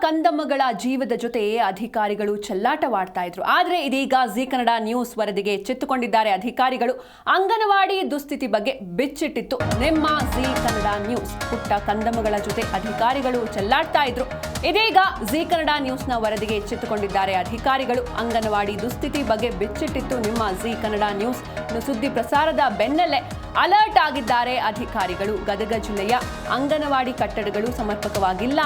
ಕಂದಮ್ಮಗಳ ಜೀವದ ಜೊತೆ ಅಧಿಕಾರಿಗಳು ಚೆಲ್ಲಾಟವಾಡ್ತಾ ಇದ್ರು. ಆದರೆ ಇದೀಗ ಜಿ ಕನ್ನಡ ನ್ಯೂಸ್ ವರದಿಗೆ ಎಚ್ಚೆತ್ತುಕೊಂಡಿದ್ದಾರೆ ಅಧಿಕಾರಿಗಳು. ಅಂಗನವಾಡಿ ದುಸ್ಥಿತಿ ಬಗ್ಗೆ ಬಿಚ್ಚಿಟ್ಟಿತ್ತು ನಿಮ್ಮ ಜಿ ಕನ್ನಡ ನ್ಯೂಸ್. ಪುಟ್ಟ ಕಂದಮ್ಮಗಳ ಜೊತೆ ಅಧಿಕಾರಿಗಳು ಚೆಲ್ಲಾಡ್ತಾ ಇದ್ರು. ಇದೀಗ ಜಿ ಕನ್ನಡ ನ್ಯೂಸ್ನ ವರದಿಗೆ ಎಚ್ಚೆತ್ತುಕೊಂಡಿದ್ದಾರೆ ಅಧಿಕಾರಿಗಳು. ಅಂಗನವಾಡಿ ದುಸ್ಥಿತಿ ಬಗ್ಗೆ ಬಿಚ್ಚಿಟ್ಟಿತ್ತು ನಿಮ್ಮ ಜಿ ಕನ್ನಡ ನ್ಯೂಸ್. ಸುದ್ದಿ ಪ್ರಸಾರದ ಬೆನ್ನಲ್ಲೇ ಅಲರ್ಟ್ ಆಗಿದ್ದಾರೆ ಅಧಿಕಾರಿಗಳು. ಗದಗ ಜಿಲ್ಲೆಯ ಅಂಗನವಾಡಿ ಕಟ್ಟಡಗಳು ಸಮರ್ಪಕವಾಗಿಲ್ಲ,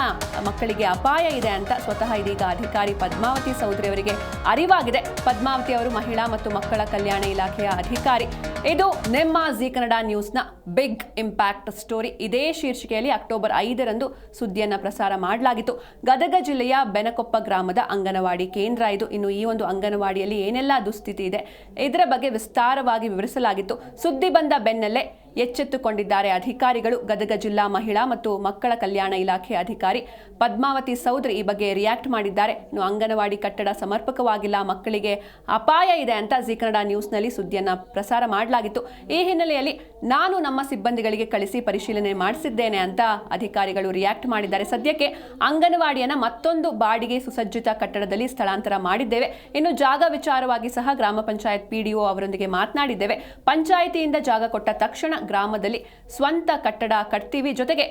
ಮಕ್ಕಳಿಗೆ ಅಪಾಯ ಇದೆ ಅಂತ ಸ್ವತಃ ಇದೀಗ ಅಧಿಕಾರಿ ಪದ್ಮಾವತಿ ಸೌದ್ರಿ ಅವರಿಗೆ ಅರಿವಾಗಿದೆ. ಪದ್ಮಾವತಿ ಅವರು ಮಹಿಳಾ ಮತ್ತು ಮಕ್ಕಳ ಕಲ್ಯಾಣ ಇಲಾಖೆಯ ಅಧಿಕಾರಿ. ಇದು ನಿಮ್ಮ ಜಿ ಕನ್ನಡ ನ್ಯೂಸ್ನ ಬಿಗ್ ಇಂಪ್ಯಾಕ್ಟ್ ಸ್ಟೋರಿ. ಇದೇ ಶೀರ್ಷಿಕೆಯಲ್ಲಿ ಅಕ್ಟೋಬರ್ 5ರಂದು ಸುದ್ದಿಯನ್ನು ಪ್ರಸಾರ ಮಾಡಲಾಗಿತ್ತು. ಗದಗ ಜಿಲ್ಲೆಯ ಬೆನಕೊಪ್ಪ ಗ್ರಾಮದ ಅಂಗನವಾಡಿ ಕೇಂದ್ರ ಇದು. ಇನ್ನು ಈ ಒಂದು ಅಂಗನವಾಡಿಯಲ್ಲಿ ಏನೆಲ್ಲ ದುಸ್ಥಿತಿ ಇದೆ ಇದರ ಬಗ್ಗೆ ವಿಸ್ತಾರವಾಗಿ ವಿವರಿಸಲಾಗಿತ್ತು. ಸುದ್ದಿ ಬಂದ ಬೆನ್ನಲ್ಲೇ ಎಚ್ಚೆತ್ತುಕೊಂಡಿದ್ದಾರೆ ಅಧಿಕಾರಿಗಳು. ಗದಗ ಜಿಲ್ಲಾ ಮಹಿಳಾ ಮತ್ತು ಮಕ್ಕಳ ಕಲ್ಯಾಣ ಇಲಾಖೆ ಅಧಿಕಾರಿ ಪದ್ಮಾವತಿ ಸೌದ್ರಿ ಈ ಬಗ್ಗೆ ರಿಯಾಕ್ಟ್ ಮಾಡಿದ್ದಾರೆ. ಇನ್ನು ಅಂಗನವಾಡಿ ಕಟ್ಟಡ ಸಮರ್ಪಕವಾಗಿಲ್ಲ, ಮಕ್ಕಳಿಗೆ ಅಪಾಯ ಇದೆ ಅಂತ ಜಿ ಕನ್ನಡ ನ್ಯೂಸ್ನಲ್ಲಿ ಸುದ್ದಿಯನ್ನು ಪ್ರಸಾರ ಮಾಡಲಾಗಿತ್ತು. ಈ ಹಿನ್ನೆಲೆಯಲ್ಲಿ ನಾನು ನಮ್ಮ ಸಿಬ್ಬಂದಿಗಳಿಗೆ ಕಳಿಸಿ ಪರಿಶೀಲನೆ ಮಾಡಿಸಿದ್ದೇನೆ ಅಂತ ಅಧಿಕಾರಿಗಳು ರಿಯಾಕ್ಟ್ ಮಾಡಿದ್ದಾರೆ. ಸದ್ಯಕ್ಕೆ ಅಂಗನವಾಡಿಯನ್ನು ಮತ್ತೊಂದು ಬಾಡಿಗೆ ಸುಸಜ್ಜಿತ ಕಟ್ಟಡದಲ್ಲಿ ಸ್ಥಳಾಂತರ ಮಾಡಿದ್ದೇವೆ. ಇನ್ನು ಜಾಗ ವಿಚಾರವಾಗಿ ಸಹ ಗ್ರಾಮ ಪಂಚಾಯತ್ ಪಿಡಿಒ ಅವರೊಂದಿಗೆ ಮಾತನಾಡಿದ್ದೇವೆ. ಪಂಚಾಯಿತಿಯಿಂದ ಜಾಗ ಕೊಟ್ಟ ತಕ್ಷಣ ಗ್ರಾಮದಲ್ಲಿ ಸ್ವಂತ ಕಟ್ಟಡ ಕಟ್ತೀವಿ. ಜೊತೆಗೆ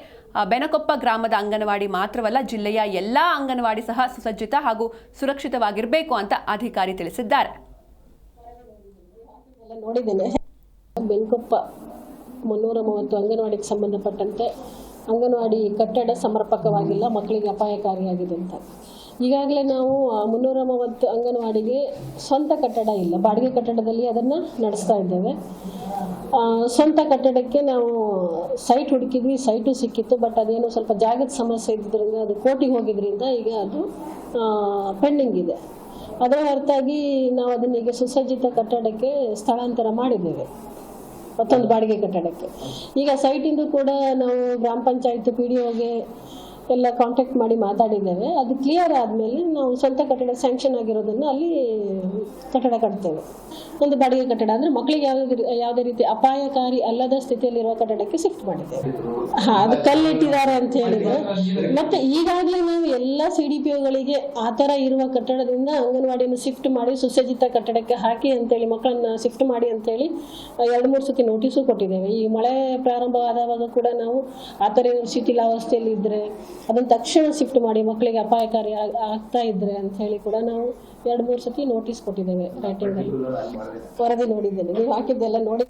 ಬೆನಕೊಪ್ಪ ಗ್ರಾಮದ ಅಂಗನವಾಡಿ ಮಾತ್ರವಲ್ಲ, ಜಿಲ್ಲೆಯ ಎಲ್ಲಾ ಅಂಗನವಾಡಿ ಸಹ ಸುಸಜ್ಜಿತ ಹಾಗೂ ಸುರಕ್ಷಿತವಾಗಿರಬೇಕು ಅಂತ ಅಧಿಕಾರಿ ತಿಳಿಸಿದ್ದಾರೆ. ನೋಡಿದ್ದೇನೆ, ಬೆನಕೊಪ್ಪ 330 ಅಂಗನವಾಡಿಗೆ ಸಂಬಂಧಪಟ್ಟಂತೆ ಅಂಗನವಾಡಿ ಕಟ್ಟಡ ಸಮರ್ಪಕವಾಗಿಲ್ಲ, ಮಕ್ಕಳಿಗೆ ಅಪಾಯಕಾರಿಯಾಗಿದೆ ಅಂತ. ಈಗಾಗಲೇ ನಾವು 330 ಅಂಗನವಾಡಿಗೆ ಸ್ವಂತ ಕಟ್ಟಡ ಇಲ್ಲ, ಬಾಡಿಗೆ ಕಟ್ಟಡದಲ್ಲಿ ಅದನ್ನು ನಡೆಸ್ತಾ ಇದ್ದೇವೆ. ಸ್ವಂತ ಕಟ್ಟಡಕ್ಕೆ ನಾವು ಸೈಟ್ ಹುಡುಕಿದ್ವಿ, ಸೈಟು ಸಿಕ್ಕಿತ್ತು. ಬಟ್ ಅದೇನೋ ಸ್ವಲ್ಪ ಜಾಗದ ಸಮಸ್ಯೆ ಇದ್ದಿದ್ದರಿಂದ ಅದು ಕೋರ್ಟಿಗೆ ಹೋಗಿದ್ರಿಂದ ಈಗ ಅದು ಪೆಂಡಿಂಗ್ ಇದೆ. ಅದರ ಹೊರತಾಗಿ ನಾವು ಅದನ್ನ ಈಗ ಸುಸಜ್ಜಿತ ಕಟ್ಟಡಕ್ಕೆ ಸ್ಥಳಾಂತರ ಮಾಡಿದ್ದೇವೆ, ಮತ್ತೊಂದು ಬಾಡಿಗೆ ಕಟ್ಟಡಕ್ಕೆ. ಈಗ ಸೈಟಿಂದು ಕೂಡ ನಾವು ಗ್ರಾಮ ಪಂಚಾಯತ್ PDOಗೆ ಎಲ್ಲ ಕಾಂಟ್ಯಾಕ್ಟ್ ಮಾಡಿ ಮಾತಾಡಿದ್ದೇವೆ. ಅದು ಕ್ಲಿಯರ್ ಆದಮೇಲೆ ನಾವು ಸ್ವಂತ ಕಟ್ಟಡ ಸ್ಯಾಂಕ್ಷನ್ ಆಗಿರೋದನ್ನು ಅಲ್ಲಿ ಕಟ್ಟಡ ಕಟ್ತೇವೆ. ಒಂದು ಬಾಡಿಗೆ ಕಟ್ಟಡ ಅಂದರೆ ಮಕ್ಕಳಿಗೆ ಯಾವುದೇ ರೀತಿ ಅಪಾಯಕಾರಿ ಅಲ್ಲದ ಸ್ಥಿತಿಯಲ್ಲಿರುವ ಕಟ್ಟಡಕ್ಕೆ ಶಿಫ್ಟ್ ಮಾಡಿದ್ದೇವೆ. ಅದು ಕಲ್ಲಿಟ್ಟಿದ್ದಾರೆ ಅಂತ ಹೇಳಿದ್ರು. ಮತ್ತು ಈಗಾಗಲೇ ನಾವು ಎಲ್ಲ CDPOಗಳಿಗೆ ಆ ಥರ ಇರುವ ಕಟ್ಟಡದಿಂದ ಅಂಗನವಾಡಿಯನ್ನು ಶಿಫ್ಟ್ ಮಾಡಿ ಸುಸಜ್ಜಿತ ಕಟ್ಟಡಕ್ಕೆ ಹಾಕಿ ಅಂತೇಳಿ, ಮಕ್ಕಳನ್ನ ಶಿಫ್ಟ್ ಮಾಡಿ ಅಂತೇಳಿ 2-3 ಸತಿ ನೋಟಿಸು ಕೊಟ್ಟಿದ್ದೇವೆ. ಈ ಮಳೆ ಪ್ರಾರಂಭವಾದವಾಗ ಕೂಡ ನಾವು ಆ ಥರ ಶಿಥಿಲಾವಸ್ಥೆಯಲ್ಲಿ ಇದ್ದರೆ ಅದನ್ನು ತಕ್ಷಣ ಶಿಫ್ಟ್ ಮಾಡಿ, ಮಕ್ಕಳಿಗೆ ಅಪಾಯಕಾರಿ ಆಗ್ತಾ ಇದ್ರೆ ಅಂತ ಹೇಳಿ ಕೂಡ ನಾವು 2-3 ಸತಿ ನೋಟಿಸ್ ಕೊಟ್ಟಿದ್ದೇವೆ. ರೈಟಿಂಗಲ್ಲಿ ವರದಿ ನೋಡಿದ್ದೇನೆ, ನೀವು ಹಾಕಿದ್ದೆಲ್ಲ ನೋಡಿ.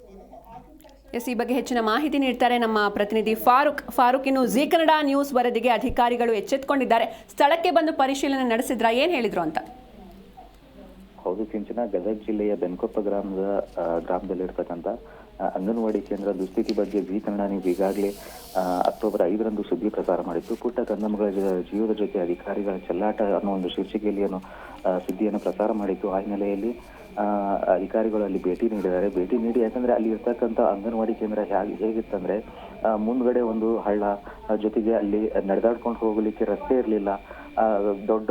ಈ ಬಗ್ಗೆ ಹೆಚ್ಚಿನ ಮಾಹಿತಿ ನೀಡ್ತಾರೆ ನಮ್ಮ ಪ್ರತಿನಿಧಿ ಫಾರೂಕ್. ಇನ್ನು ಜಿ ಕನ್ನಡ ನ್ಯೂಸ್ ವರದಿಗೆ ಅಧಿಕಾರಿಗಳು ಎಚ್ಚೆತ್ತುಕೊಂಡಿದ್ದಾರೆ. ಸ್ಥಳಕ್ಕೆ ಬಂದು ಪರಿಶೀಲನೆ ನಡೆಸಿದ್ರ, ಏನ್ ಹೇಳಿದ್ರು ಅಂತ? ಹೌದು ಸಿಂಚನ, ಗದಗ ಜಿಲ್ಲೆಯ ಬೆನಕೊಪ್ಪ ಗ್ರಾಮದಲ್ಲಿರ್ತಕ್ಕಂಥ ಅಂಗನವಾಡಿ ಕೇಂದ್ರ ದುಸ್ಥಿತಿ ಬಗ್ಗೆ ಜಿ ಕನ್ನಡ ನ್ಯೂಸ್ ಈಗಾಗಲೇ ಅಕ್ಟೋಬರ್ 5ರಂದು ಸುದ್ದಿ ಪ್ರಸಾರ ಮಾಡಿತ್ತು. ಪುಟ್ಟ ಕಂದಮ್ಮಗಳ ಜೀವದ ಜೊತೆ ಅಧಿಕಾರಿಗಳ ಚೆಲ್ಲಾಟ ಅನ್ನೋ ಒಂದು ಶೀರ್ಷಿಕೆಯಲ್ಲಿ ಸುದ್ದಿಯನ್ನು ಪ್ರಸಾರ ಮಾಡಿತ್ತು. ಆ ಹಿನ್ನೆಲೆಯಲ್ಲಿ ಅಧಿಕಾರಿಗಳು ಅಲ್ಲಿ ಭೇಟಿ ನೀಡಿದ್ದಾರೆ. ಭೇಟಿ ನೀಡಿ ಯಾಕಂದ್ರೆ ಅಲ್ಲಿ ಇರ್ತಕ್ಕಂಥ ಅಂಗನವಾಡಿ ಕೇಂದ್ರ ಹೇಗಿತ್ತಂದ್ರೆ ಮುಂದ್ಗಡೆ ಒಂದು ಹಳ್ಳ, ಜೊತೆಗೆ ಅಲ್ಲಿ ನಡೆದಾಡ್ಕೊಂಡು ಹೋಗಲಿಕ್ಕೆ ರಸ್ತೆ ಇರಲಿಲ್ಲ. ದೊಡ್ಡ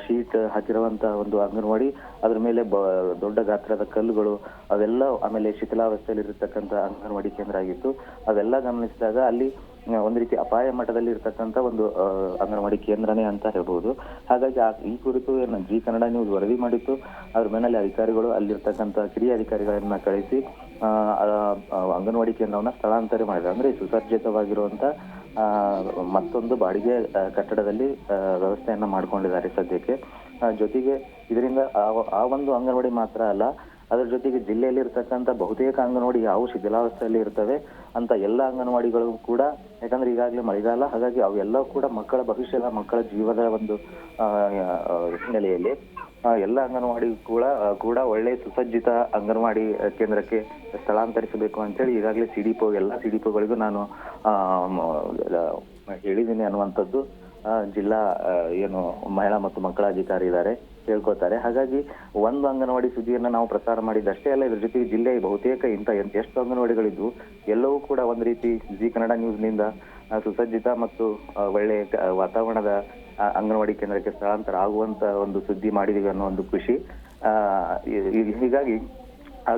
ಶೀಟ್ ಹಾಕಿರುವಂತ ಒಂದು ಅಂಗನವಾಡಿ, ಅದ್ರ ಮೇಲೆ ದೊಡ್ಡ ಗಾತ್ರದ ಕಲ್ಲುಗಳು ಅವೆಲ್ಲ, ಆಮೇಲೆ ಶಿಥಿಲಾವಸ್ಥೆಯಲ್ಲಿ ಇರತಕ್ಕಂಥ ಅಂಗನವಾಡಿ ಕೇಂದ್ರ ಆಗಿತ್ತು. ಅವೆಲ್ಲ ಗಮನಿಸಿದಾಗ ಅಲ್ಲಿ ಒಂದು ರೀತಿ ಅಪಾಯ ಮಟ್ಟದಲ್ಲಿ ಇರ್ತಕ್ಕಂಥ ಒಂದು ಅಂಗನವಾಡಿ ಕೇಂದ್ರನೇ ಅಂತ ಹೇಳ್ಬೋದು. ಹಾಗಾಗಿ ಈ ಕುರಿತು ಜಿ ಕನ್ನಡ ನ್ಯೂಸ್ ವರದಿ ಮಾಡಿತ್ತು. ಅದ್ರ ಮೇಲೆ ಅಧಿಕಾರಿಗಳು ಅಲ್ಲಿರ್ತಕ್ಕಂಥ ಕಿರಿಯ ಅಧಿಕಾರಿಗಳನ್ನ ಕಳಿಸಿ ಅಂಗನವಾಡಿ ಕೇಂದ್ರವನ್ನ ಸ್ಥಳಾಂತರ ಮಾಡಿದ್ದಾರೆ. ಅಂದ್ರೆ ಸುಸಜ್ಜಿತವಾಗಿರುವಂತ ಮತ್ತೊಂದು ಬಾಡಿಗೆ ಕಟ್ಟಡದಲ್ಲಿ ವ್ಯವಸ್ಥೆಯನ್ನ ಮಾಡ್ಕೊಂಡಿದ್ದಾರೆ ಸದ್ಯಕ್ಕೆ. ಜೊತೆಗೆ ಇದರಿಂದ ಆ ಒಂದು ಅಂಗನವಾಡಿ ಮಾತ್ರ ಅಲ್ಲ, ಅದರ ಜೊತೆಗೆ ಜಿಲ್ಲೆಯಲ್ಲಿ ಇರ್ತಕ್ಕಂಥ ಬಹುತೇಕ ಅಂಗನವಾಡಿ ಯಾವ ಶಿಥಿಲಾವಸ್ಥೆಯಲ್ಲಿ ಇರ್ತವೆ ಅಂತ ಎಲ್ಲ ಅಂಗನವಾಡಿಗಳು ಕೂಡ, ಯಾಕಂದ್ರೆ ಈಗಾಗಲೇ ಮಳೆಗಾಲ, ಹಾಗಾಗಿ ಅವೆಲ್ಲ ಕೂಡ ಮಕ್ಕಳ ಭವಿಷ್ಯದ, ಮಕ್ಕಳ ಜೀವದ ಒಂದು ಹಿನ್ನೆಲೆಯಲ್ಲಿ ಎಲ್ಲ ಅಂಗನವಾಡಿ ಕೂಡ ಒಳ್ಳೆ ಸುಸಜ್ಜಿತ ಅಂಗನವಾಡಿ ಕೇಂದ್ರಕ್ಕೆ ಸ್ಥಳಾಂತರಿಸಬೇಕು ಅಂತೇಳಿ ಈಗಾಗಲೇ ಎಲ್ಲ CDPOಗಳಿಗೂ ನಾನು ಹೇಳಿದ್ದೀನಿ ಅನ್ನುವಂಥದ್ದು ಜಿಲ್ಲಾ ಮಹಿಳಾ ಮತ್ತು ಮಕ್ಕಳ ಅಧಿಕಾರಿ ಇದ್ದಾರೆ ಹೇಳ್ಕೊತಾರೆ. ಹಾಗಾಗಿ ಒಂದು ಅಂಗನವಾಡಿ ಸುದ್ದಿಯನ್ನ ನಾವು ಪ್ರಸಾರ ಮಾಡಿದ್ದಷ್ಟೇ ಅಲ್ಲ, ಇದ್ರ ಜೊತೆಗೆ ಜಿಲ್ಲೆಯ ಬಹುತೇಕ ಎಷ್ಟು ಅಂಗನವಾಡಿಗಳಿದ್ವು ಎಲ್ಲವೂ ಕೂಡ ಒಂದು ರೀತಿ ಜಿ ಕನ್ನಡ ನ್ಯೂಸ್ನಿಂದ ಸುಸಜ್ಜಿತ ಮತ್ತು ಒಳ್ಳೆ ವಾತಾವರಣದ ಅಂಗನವಾಡಿ ಕೇಂದ್ರಕ್ಕೆ ಸ್ಥಳಾಂತರ ಆಗುವಂತ ಒಂದು ಸುದ್ದಿ ಮಾಡಿದೀವಿ ಅನ್ನೋ ಒಂದು ಖುಷಿ. ಹೀಗಾಗಿ ಆ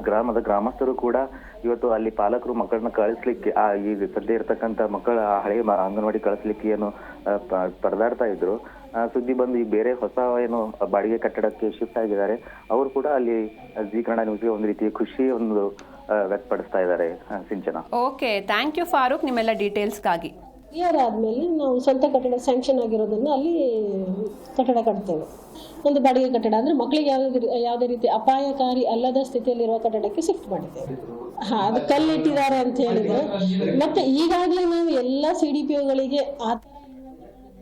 ಗ್ರಾಮಸ್ಥರು ಕೂಡ ಇವತ್ತು ಅಲ್ಲಿ ಪಾಲಕರು ಮಕ್ಕಳನ್ನ ಕಳಿಸ್ಲಿಕ್ಕೆ ಈಗ ಸದ್ಯ ಇರ್ತಕ್ಕಂಥ ಮಕ್ಕಳ ಹಳೆಯ ಅಂಗನವಾಡಿ ಕಳಿಸ್ಲಿಕ್ಕೆ ಏನು ಪರದಾಡ್ತಾ ಇದ್ರು. ಸುದ್ದಿ ಬಂದು ಈಗ ಬೇರೆ ಹೊಸ ಏನು ಬಾಡಿಗೆ ಕಟ್ಟಡಕ್ಕೆ ಶಿಫ್ಟ್ ಆಗಿದ್ದಾರೆ. ಅವರು ಕೂಡ ಅಲ್ಲಿ ಜಿ ಕನ್ನಡ ನ್ಯೂಸ್ಗೆ ಒಂದು ರೀತಿಯ ಖುಷಿ ವ್ಯಕ್ತಪಡಿಸ್ತಾ ಇದ್ದಾರೆ. ಸಿಂಚನ. ಓಕೆ, ಥ್ಯಾಂಕ್ ಯು ಫಾರೂಕ್ ನಿಮ್ಮೆಲ್ಲ ಡೀಟೇಲ್ಸ್ಗಾಗಿ. ಕ್ಲಿಯರ್ ಆದಮೇಲೆ ನಾವು ಸ್ವಂತ ಕಟ್ಟಡ ಸ್ಯಾಂಕ್ಷನ್ ಆಗಿರೋದನ್ನು ಅಲ್ಲಿ ಕಟ್ಟಡ ಕಟ್ತೇವೆ. ಒಂದು ಬಾಡಿಗೆ ಕಟ್ಟಡ ಅಂದರೆ ಮಕ್ಕಳಿಗೆ ಯಾವುದೇ ರೀತಿ ಅಪಾಯಕಾರಿ ಅಲ್ಲದ ಸ್ಥಿತಿಯಲ್ಲಿರುವ ಕಟ್ಟಡಕ್ಕೆ ಶಿಫ್ಟ್ ಮಾಡಿದ್ದೇವೆ. ಅದು ಕಲ್ಲಿಟ್ಟಿದ್ದಾರೆ ಅಂತ ಹೇಳಿದರೆ, ಮತ್ತು ಈಗಾಗಲೇ ನಾವು ಎಲ್ಲ CDPOಗಳಿಗೆ